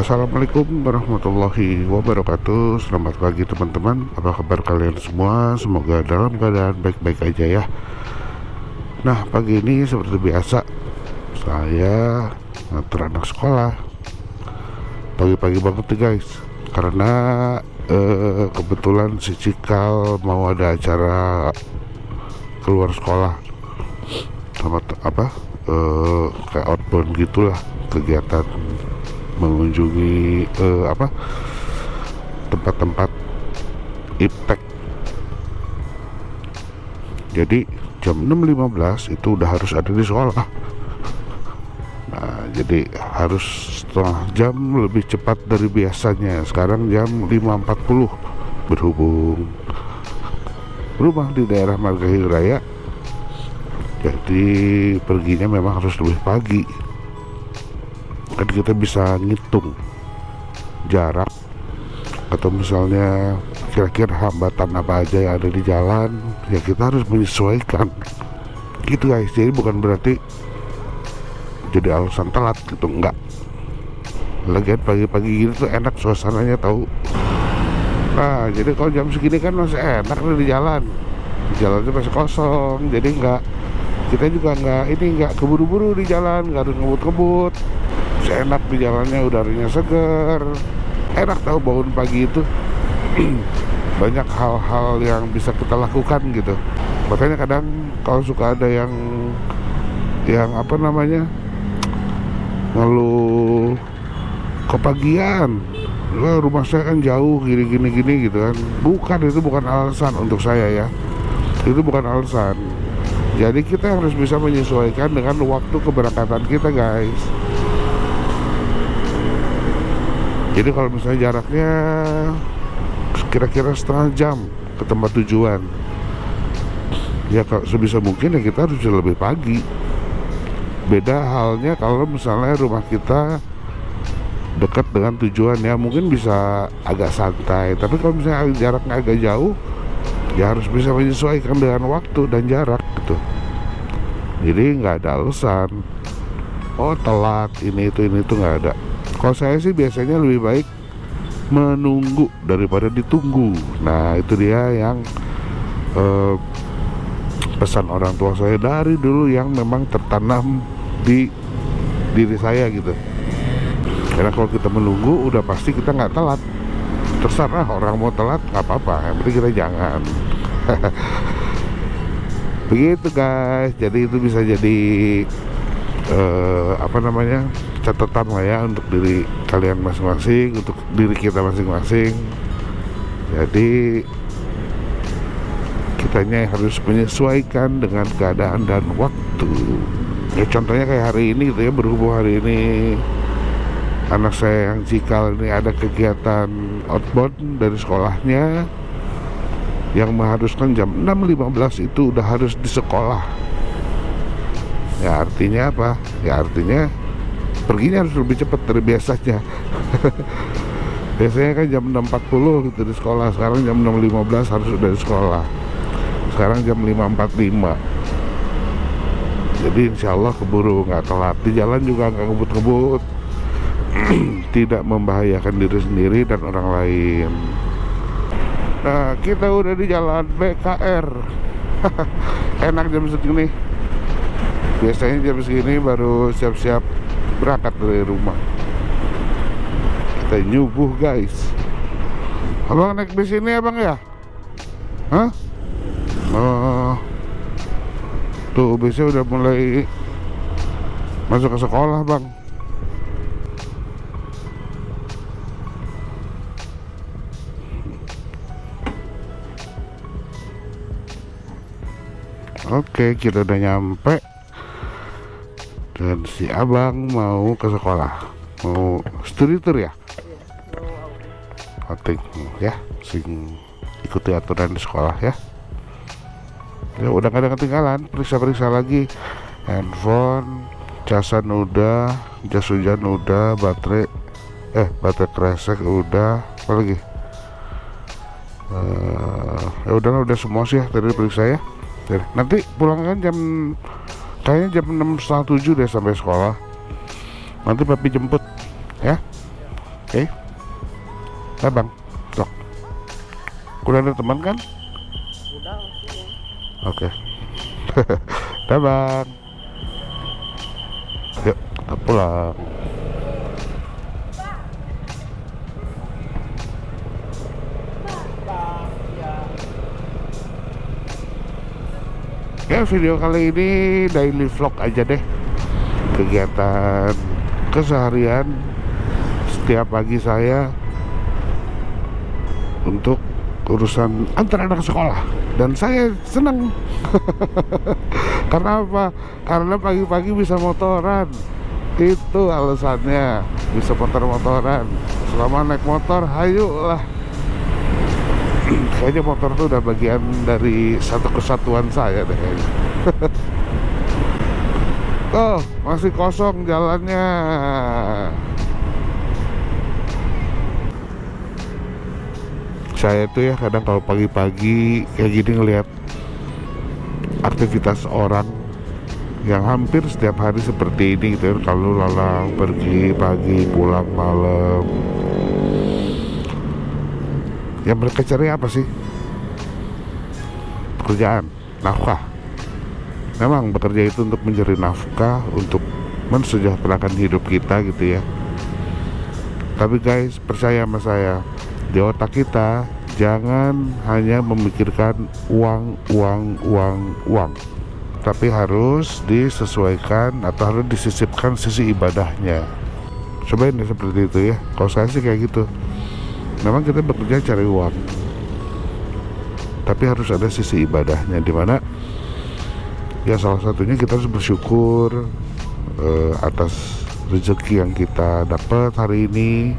Assalamualaikum warahmatullahi wabarakatuh. Selamat pagi teman-teman. Apa kabar kalian semua? Semoga dalam keadaan baik-baik aja ya. Nah, pagi ini seperti biasa saya nganter anak sekolah. Pagi-pagi banget nih guys. Karena kebetulan si Cikal mau ada acara keluar sekolah sama kayak outbound gitulah, kegiatan mengunjungi tempat-tempat iptek. Jadi jam 6.15 itu udah harus ada di sekolah. Nah, jadi harus setengah jam lebih cepat dari biasanya. Sekarang jam 5.40. Berhubung rumah di daerah Margahayu Raya, jadi perginya memang harus lebih pagi. Kan kita bisa ngitung jarak atau misalnya kira-kira hambatan apa aja yang ada di jalan, ya kita harus menyesuaikan gitu guys. Jadi bukan berarti jadi alasan telat gitu, enggak. Lagian pagi-pagi gitu tuh enak suasananya tahu. Nah, jadi kalau jam segini kan masih enak nih di jalan. Di jalannya masih kosong, jadi enggak, kita juga enggak keburu-buru di jalan, enggak harus ngebut-ngebut. Enak di jalannya, udaranya segar, enak tahu bangun pagi itu. Banyak hal-hal yang bisa kita lakukan gitu. Makanya kadang kalau suka ada yang ngeluh kepagian, wah rumah saya kan jauh gini gitu kan. Itu bukan alasan untuk saya ya. Itu bukan alasan. Jadi kita harus bisa menyesuaikan dengan waktu keberangkatan kita guys. Jadi kalau misalnya jaraknya kira-kira setengah jam ke tempat tujuan, ya sebisa mungkin ya kita harus lebih pagi. Beda halnya kalau misalnya rumah kita dekat dengan tujuan, ya mungkin bisa agak santai. Tapi kalau misalnya jaraknya agak jauh, ya harus bisa menyesuaikan dengan waktu dan jarak gitu. Jadi nggak ada alasan, oh telat ini itu nggak ada. Kalau saya sih biasanya lebih baik menunggu daripada ditunggu. Nah itu dia yang pesan orang tua saya dari dulu, yang memang tertanam di diri saya gitu. Karena kalau kita menunggu udah pasti kita nggak telat. Terserah orang mau telat nggak apa-apa, yang penting kita jangan. Begitu guys. Jadi itu bisa jadi catatan lah ya untuk diri kalian masing-masing, untuk diri kita masing-masing. Jadi kitanya harus menyesuaikan dengan keadaan dan waktu. Ya contohnya kayak hari ini gitu ya, berhubung hari ini anak saya yang Cikal ini ada kegiatan outbound dari sekolahnya yang mengharuskan jam 6.15 itu udah harus di sekolah. Ya artinya apa? Ya artinya perginya harus lebih cepat dari biasanya. Biasanya kan jam 6.40 gitu di sekolah, sekarang jam 6.15 harus udah di sekolah. Sekarang jam 5.45. Jadi insya Allah keburu, nggak telat. Di jalan juga nggak ngebut-ngebut. Tidak membahayakan diri sendiri dan orang lain. Nah kita udah di jalan BKR. Enak jam segini. Biasanya jam segini baru siap-siap berangkat dari rumah. Kita nyubuh guys. Abang naik di sini abang ya? Hah? Oh, tuh biasanya udah mulai masuk ke sekolah bang. Oke, kita udah nyampe. Dan si abang mau ke sekolah, mau studi tour ya. Oke ya, sing ikuti aturan di sekolah ya. Ya udah gak ada ketinggalan, periksa lagi handphone, casan udah, jas hujan udah, baterai kresek udah, apa lagi? Ya udah semua sih ya tadi periksa ya. Nanti pulang kan kayaknya jam 6.30 deh sampai sekolah. Nanti papi jemput ya. Oke, bang, sok. Udah ada teman kan? Udah sih. Oke. Dah bang. Yuk, kita pulang. Ya, video kali ini daily vlog aja deh. Kegiatan keseharian setiap pagi saya untuk urusan antar anak sekolah. Dan saya senang. Karena apa? Karena pagi-pagi bisa motoran. Itu alasannya. Bisa motor-motoran. Selama naik motor, hayulah. Kayaknya motor tuh udah bagian dari satu kesatuan saya deh kayaknya. Oh, masih kosong jalannya. Saya tuh ya kadang kalau pagi-pagi kayak gini ngelihat aktivitas orang yang hampir setiap hari seperti ini gitu ya, kalau lalang pergi pagi pulang malam. Yang mereka cari apa sih? Pekerjaan, nafkah. Memang bekerja itu untuk mencari nafkah, untuk mensejahterakan hidup kita gitu ya. Tapi guys, percaya sama saya, di otak kita jangan hanya memikirkan uang, tapi harus disesuaikan atau harus disisipkan sisi ibadahnya. Cobain ya seperti itu ya. Kalau saya sih kayak gitu. Memang kita bekerja cari uang, tapi harus ada sisi ibadahnya, dimana ya salah satunya kita harus bersyukur atas rezeki yang kita dapat hari ini.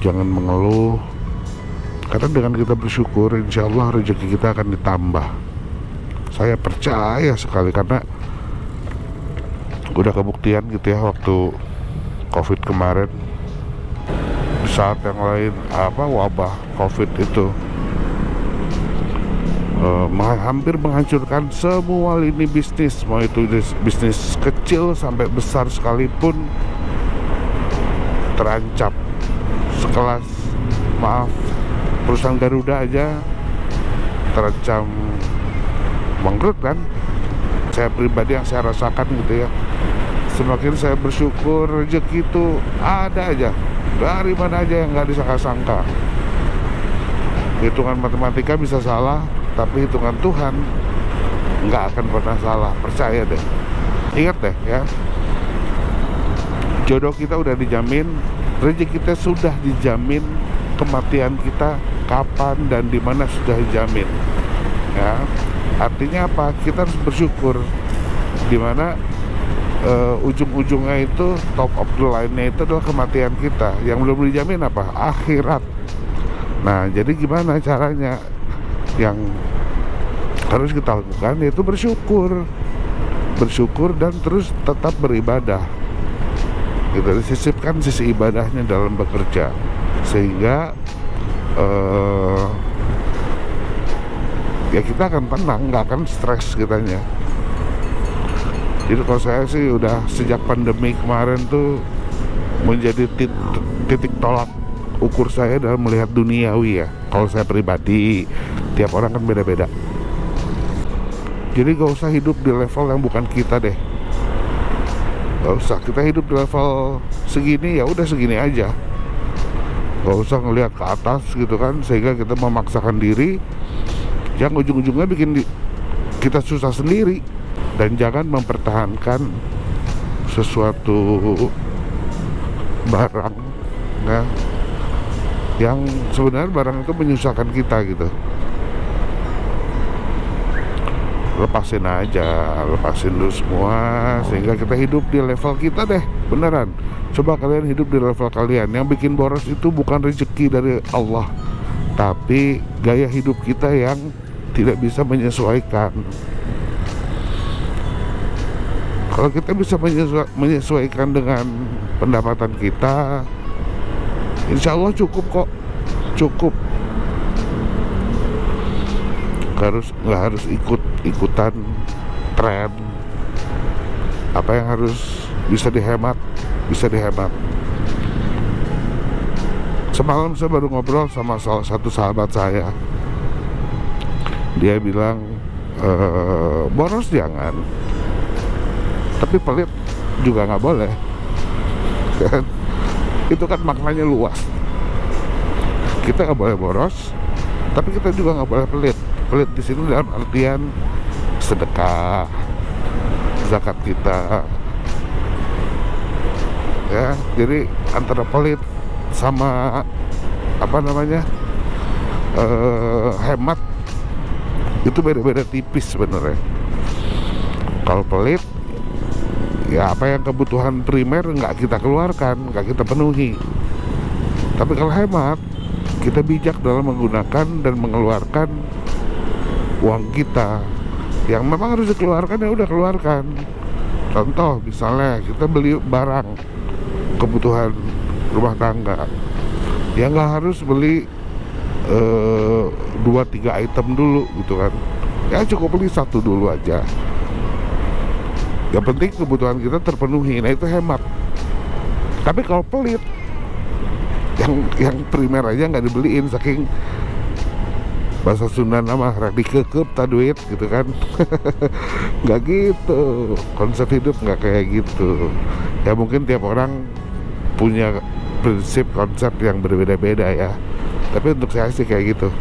Jangan mengeluh, karena dengan kita bersyukur insya Allah rezeki kita akan ditambah. Saya percaya sekali, karena udah kebuktian gitu ya waktu COVID kemarin. Di saat yang lain wabah COVID itu hampir menghancurkan semua lini bisnis, mau itu bisnis kecil sampai besar sekalipun terancam. Sekelas perusahaan Garuda aja terancam bangkrut kan. Saya pribadi yang saya rasakan gitu ya, semakin saya bersyukur rezeki itu ada aja, dari mana aja yang nggak disangka-sangka. Hitungan matematika bisa salah, tapi hitungan Tuhan nggak akan pernah salah, percaya deh. Ingat deh ya, jodoh kita udah dijamin, rezeki kita sudah dijamin, kematian kita kapan dan di mana sudah dijamin. Ya, artinya apa? Kita harus bersyukur, dimana ujung-ujungnya itu, top of the line-nya itu adalah kematian kita. Yang belum dijamin apa? Akhirat. Nah, jadi gimana caranya? Yang harus kita lakukan yaitu bersyukur dan terus tetap beribadah. Kita disisipkan sisi ibadahnya dalam bekerja, sehingga ya kita akan tenang, nggak akan stres kitanya. Jadi kalau saya sih udah sejak pandemi kemarin tuh menjadi titik tolak ukur saya dalam melihat duniawi ya. Kalau saya pribadi, tiap orang kan beda-beda. Jadi gak usah hidup di level yang bukan kita deh. Gak usah, kita hidup di level segini ya udah segini aja. Gak usah ngelihat ke atas gitu kan, sehingga kita memaksakan diri yang ujung-ujungnya bikin kita susah sendiri. Dan jangan mempertahankan sesuatu barang ya, yang sebenarnya barang itu menyusahkan kita gitu. Lepasin aja, lepasin dulu semua, sehingga kita hidup di level kita deh, beneran. Coba kalian hidup di level kalian. Yang bikin boros itu bukan rezeki dari Allah, tapi gaya hidup kita yang tidak bisa menyesuaikan. Kalau kita bisa menyesuaikan dengan pendapatan kita, insya Allah cukup kok, cukup. Nggak harus ikutan tren. Apa yang harus bisa dihemat, bisa dihemat. Semalam saya baru ngobrol sama salah satu sahabat saya. Dia bilang boros jangan, tapi pelit juga nggak boleh. Itu kan maknanya luas. Kita nggak boleh boros, tapi kita juga nggak boleh pelit. Pelit di sini dalam artian sedekah, zakat kita, ya. Jadi antara pelit sama hemat itu beda-beda tipis sebenarnya. Kalau pelit, ya apa yang kebutuhan primer nggak kita keluarkan, nggak kita penuhi. Tapi kalau hemat, kita bijak dalam menggunakan dan mengeluarkan uang kita. Yang memang harus dikeluarkan ya udah keluarkan. Contoh misalnya kita beli barang kebutuhan rumah tangga, ya nggak harus beli 2-3 item dulu gitu kan. Ya cukup beli 1 dulu aja. Yang penting kebutuhan kita terpenuhi. Nah itu hemat. Tapi kalau pelit, yang primer aja nggak dibeliin, saking bahasa Sunda nama rek dikekep ta duit gitu kan. Nggak gitu, konsep hidup nggak kayak gitu. Ya mungkin tiap orang punya prinsip konsep yang berbeda-beda ya, tapi untuk saya sih kayak gitu.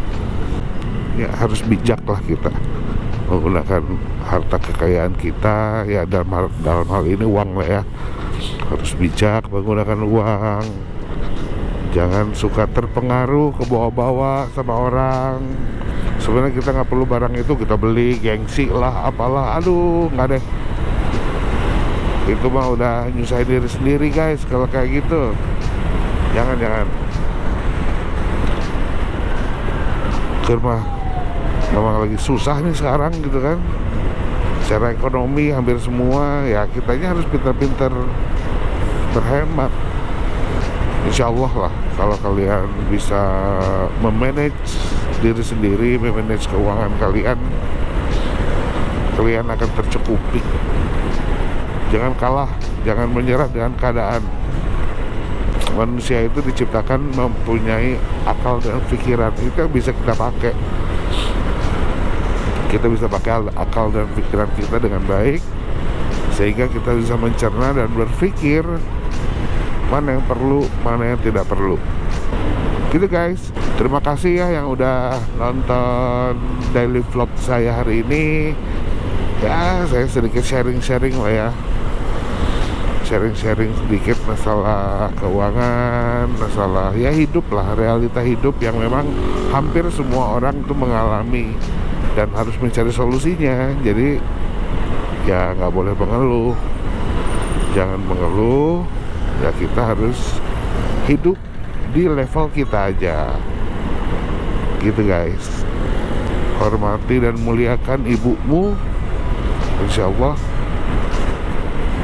Ya harus bijak lah kita menggunakan harta kekayaan kita, ya dalam hal ini uang lah ya. Harus bijak menggunakan uang. Jangan suka terpengaruh ke bawah-bawah sama orang. Sebenarnya kita nggak perlu barang itu kita beli, gengsi lah apalah, aduh nggak deh. Itu mah udah nyusahin diri sendiri guys kalau kayak gitu. Jangan. Karena memang lagi susah nih sekarang gitu kan. Secara ekonomi hampir semua, ya kitanya harus pintar-pintar berhemat. Insya Allah lah, kalau kalian bisa memanage diri sendiri, memanage keuangan kalian akan tercukupi. Jangan kalah, jangan menyerah dengan keadaan. Manusia itu diciptakan mempunyai akal dan pikiran, itu yang bisa kita pakai. Kita bisa pakai akal dan pikiran kita dengan baik, sehingga kita bisa mencerna dan berpikir mana yang perlu, mana yang tidak perlu. Gitu guys. Terima kasih ya yang udah nonton daily vlog saya hari ini. Ya saya sedikit sharing-sharing lah ya. Sharing-sharing sedikit masalah keuangan, masalah ya hidup lah, realita hidup yang memang hampir semua orang tuh mengalami dan harus mencari solusinya. Jadi ya nggak boleh mengeluh, jangan mengeluh. Ya kita harus hidup di level kita aja, gitu guys. Hormati dan muliakan ibumu, insya Allah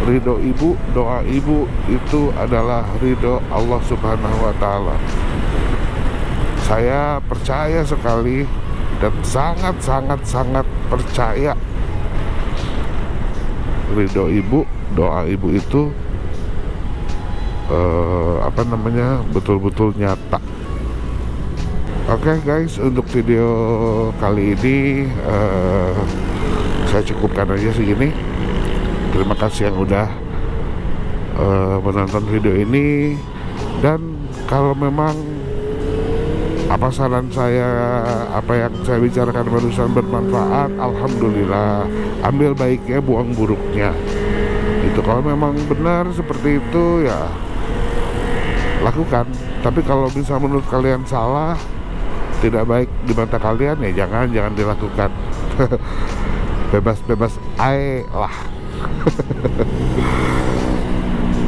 ridho ibu, doa ibu itu adalah ridho Allah Subhanahu wa Ta'ala. Saya percaya sekali dan sangat percaya ridho ibu, doa ibu itu betul-betul nyata. Oke guys, untuk video kali ini saya cukupkan aja segini. Terima kasih yang udah menonton video ini. Dan kalau memang apa saran saya, apa yang saya bicarakan barusan bermanfaat, alhamdulillah. Ambil baiknya, buang buruknya. Itu kalau memang benar seperti itu ya lakukan. Tapi kalau bisa menurut kalian salah, tidak baik di mata kalian, ya jangan dilakukan. Bebas ae lah.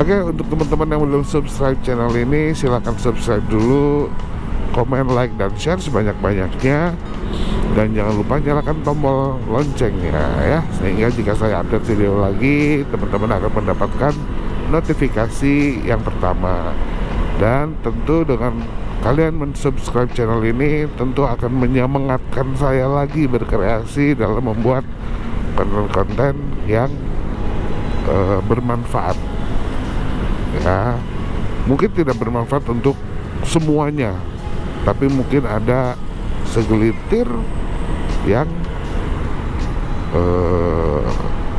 Oke, untuk teman-teman yang belum subscribe channel ini, silahkan subscribe dulu, komen, like, dan share sebanyak-banyaknya. Dan jangan lupa nyalakan tombol loncengnya ya, sehingga jika saya update video lagi, teman-teman akan mendapatkan notifikasi yang pertama. Dan tentu dengan kalian mensubscribe channel ini, tentu akan menyemangatkan saya lagi berkreasi dalam membuat konten-konten yang bermanfaat ya. Mungkin tidak bermanfaat untuk semuanya, tapi mungkin ada segelintir yang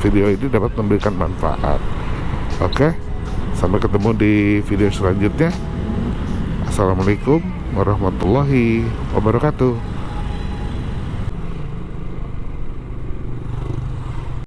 video ini dapat memberikan manfaat. Oke, sampai ketemu di video selanjutnya. Assalamualaikum warahmatullahi wabarakatuh.